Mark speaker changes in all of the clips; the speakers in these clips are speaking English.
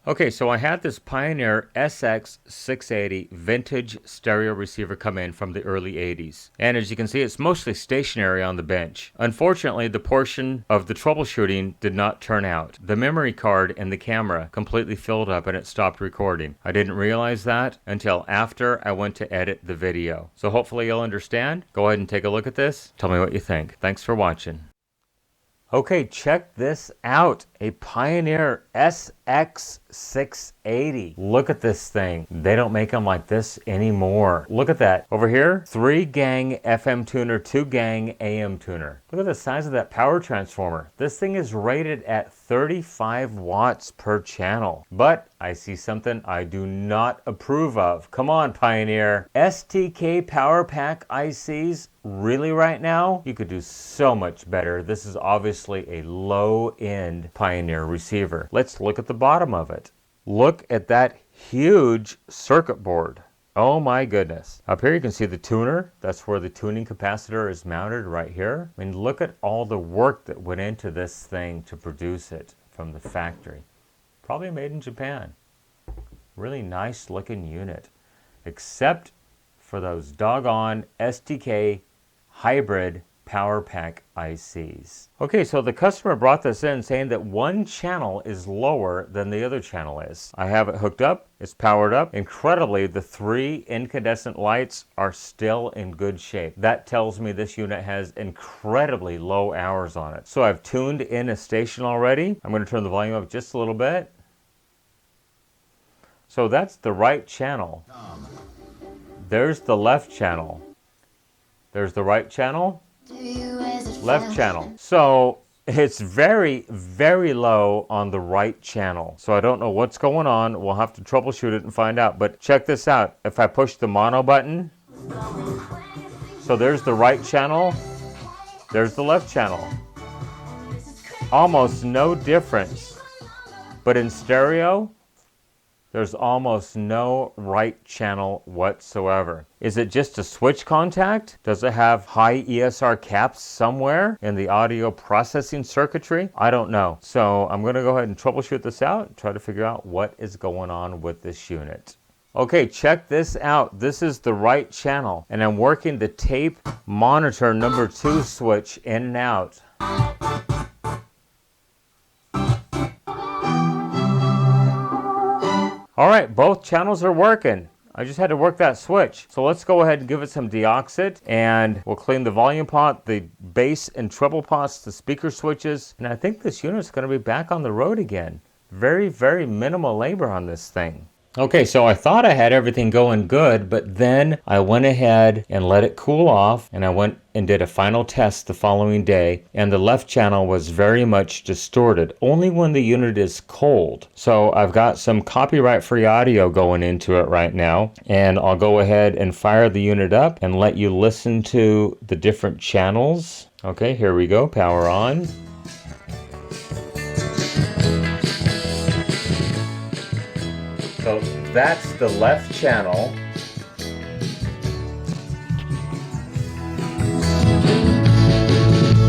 Speaker 1: Okay, so I had this Pioneer SX-680 vintage stereo receiver come in from the early 80s. And as you can see, it's mostly stationary on the bench. Unfortunately, the portion of the troubleshooting did not turn out. The memory card in the camera completely filled up and it stopped recording. I didn't realize that until after I went to edit the video. So hopefully you'll understand. Go ahead and take a look at this. Tell me what you think. Thanks for watching. Okay, check this out. A Pioneer SX-680. Look at this thing. They don't make them like this anymore. Look at that. Over here, 3 gang FM tuner, 2 gang AM tuner. Look at the size of that power transformer. This thing is rated at 35 watts per channel. But I see something I do not approve of. Come on, Pioneer. STK power pack ICs? Really right now? You could do so much better. This is obviously a low-end Pioneer receiver. Let's look at the bottom of it. Look at that huge circuit board. Oh my goodness. Up here you can see the tuner. That's where the tuning capacitor is mounted right here. I mean, look at all the work that went into this thing to produce it from the factory. Probably made in Japan. Really nice looking unit. Except for those doggone STK hybrid power pack ICs. Okay, so the customer brought this in saying that one channel is lower than the other channel is. I have it hooked up, it's powered up. Incredibly, the 3 incandescent lights are still in good shape. That tells me this unit has incredibly low hours on it. So I've tuned in a station already. I'm going to turn the volume up just a little bit. So that's the right channel. There's the left channel. There's the right channel. Left channel. So it's very, very low on the right channel. So I don't know what's going on. We'll have to troubleshoot it and find out. But check this out. If I push the mono button, so there's the right channel. There's the left channel. Almost no difference. But in stereo, there's almost no right channel whatsoever. Is it just a switch contact? Does it have high ESR caps somewhere in the audio processing circuitry? I don't know. So I'm going to go ahead and troubleshoot this out and try to figure out what is going on with this unit. Okay, check this out. This is the right channel, and I'm working the tape monitor number 2 switch in and out. All right, both channels are working. I just had to work that switch. So let's go ahead and give it some deoxit, and we'll clean the volume pot, the bass and treble pots, the speaker switches, and I think this unit's going to be back on the road again. Very, very minimal labor on this thing. Okay, so I thought I had everything going good, but then I went ahead and let it cool off, and I went and did a final test the following day, and the left channel was very much distorted, only when the unit is cold. So I've got some copyright-free audio going into it right now, and I'll go ahead and fire the unit up and let you listen to the different channels. Okay, here we go, power on. So that's the left channel.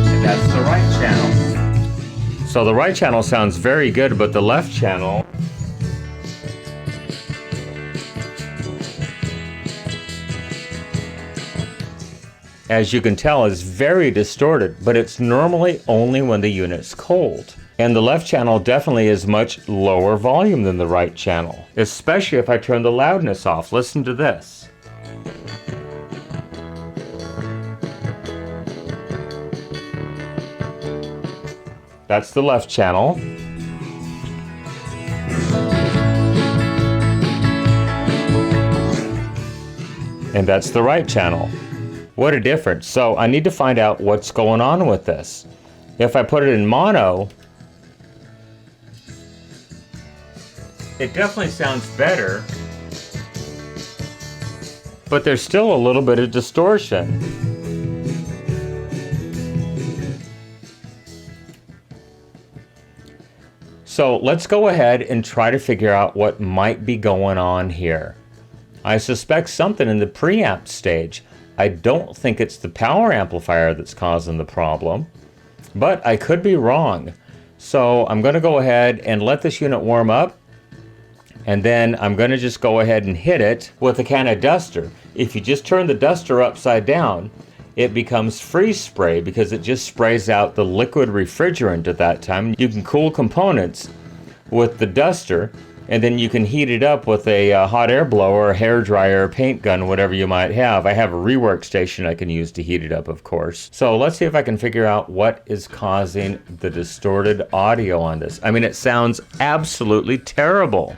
Speaker 1: And that's the right channel. So the right channel sounds very good, but the left channel, as you can tell, is very distorted, but it's normally only when the unit's cold. And the left channel definitely is much lower volume than the right channel, especially if I turn the loudness off. Listen to this. That's the left channel. And that's the right channel. What a difference. So I need to find out what's going on with this. If I put it in mono, it definitely sounds better, but there's still a little bit of distortion. So let's go ahead and try to figure out what might be going on here. I suspect something in the preamp stage. I don't think it's the power amplifier that's causing the problem, but I could be wrong. So I'm going to go ahead and let this unit warm up, And then I'm going to just go ahead and hit it with a can of duster. If you just turn the duster upside down, it becomes freeze spray because it just sprays out the liquid refrigerant at that time. You can cool components with the duster, and then you can heat it up with a hot air blower, hair dryer, paint gun, whatever you might have. I have a rework station I can use to heat it up, of course. So let's see if I can figure out what is causing the distorted audio on this. I mean, it sounds absolutely terrible.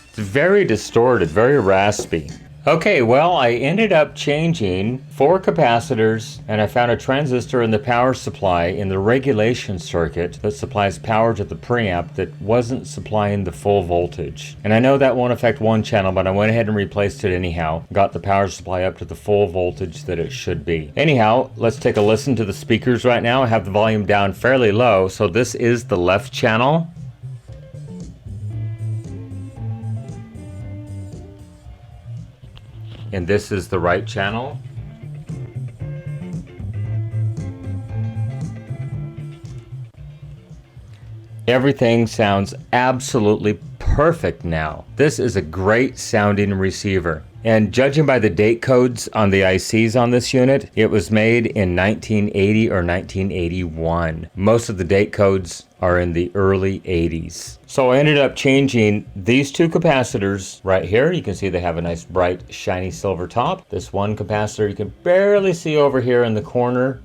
Speaker 1: It's very distorted, very raspy. Okay, well, I ended up changing 4 capacitors, and I found a transistor in the power supply in the regulation circuit that supplies power to the preamp that wasn't supplying the full voltage. And I know that won't affect one channel, but I went ahead and replaced it anyhow. Got the power supply up to the full voltage that it should be. Anyhow, let's take a listen to the speakers right now. I have the volume down fairly low, so this is the left channel. And this is the right channel. Everything sounds absolutely perfect now. This is a great sounding receiver. And judging by the date codes on the ICs on this unit, it was made in 1980 or 1981. Most of the date codes are in the early 80s. So I ended up changing these 2 capacitors right here. You can see they have a nice bright shiny silver top. This one capacitor you can barely see over here in the corner.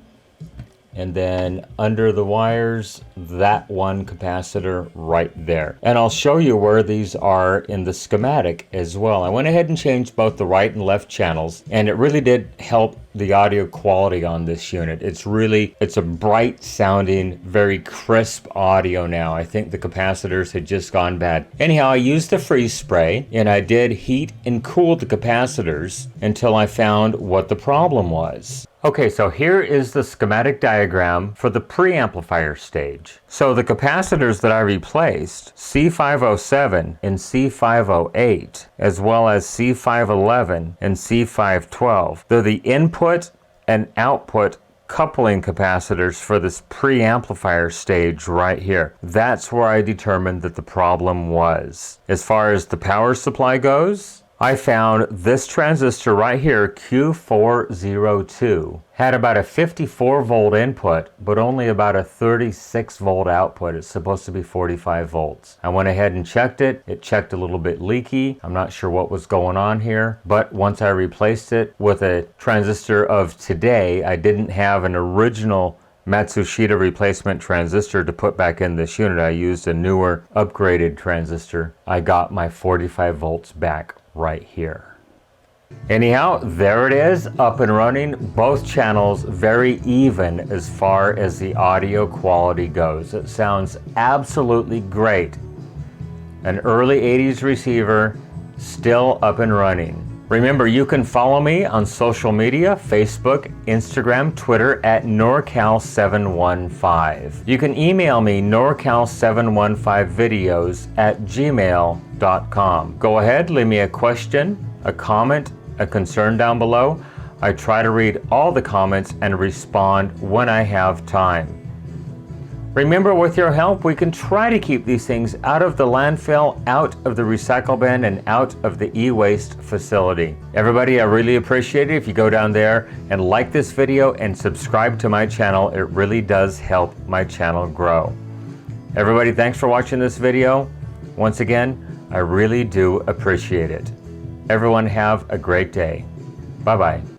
Speaker 1: And then under the wires, that one capacitor right there. And I'll show you where these are in the schematic as well. I went ahead and changed both the right and left channels, and it really did help the audio quality on this unit. It's a bright sounding, very crisp audio now. I think the capacitors had just gone bad. Anyhow, I used the freeze spray, and I did heat and cool the capacitors until I found what the problem was. Okay, so here is the schematic diagram for the preamplifier stage. So the capacitors that I replaced, C507 and C508, as well as C511 and C512, they're the input and output coupling capacitors for this preamplifier stage right here. That's where I determined that the problem was. As far as the power supply goes, I found this transistor right here, Q402, had about a 54 volt input, but only about a 36 volt output. It's supposed to be 45 volts. I went ahead and checked it. It checked a little bit leaky. I'm not sure what was going on here, but once I replaced it with a transistor of today, I didn't have an original Matsushita replacement transistor to put back in this unit. I used a newer upgraded transistor. I got my 45 volts back right here. Anyhow, there it is, up and running. Both channels very even as far as the audio quality goes. It sounds absolutely great. An early 80s receiver, still up and running. Remember, you can follow me on social media, Facebook, Instagram, Twitter at NorCal715. You can email me norcal715videos@gmail.com. Go ahead, leave me a question, a comment, a concern down below. I try to read all the comments and respond when I have time. Remember, with your help, we can try to keep these things out of the landfill, out of the recycle bin, and out of the e-waste facility. Everybody, I really appreciate it if you go down there and like this video and subscribe to my channel. It really does help my channel grow. Everybody, thanks for watching this video. Once again, I really do appreciate it. Everyone have a great day. Bye-bye.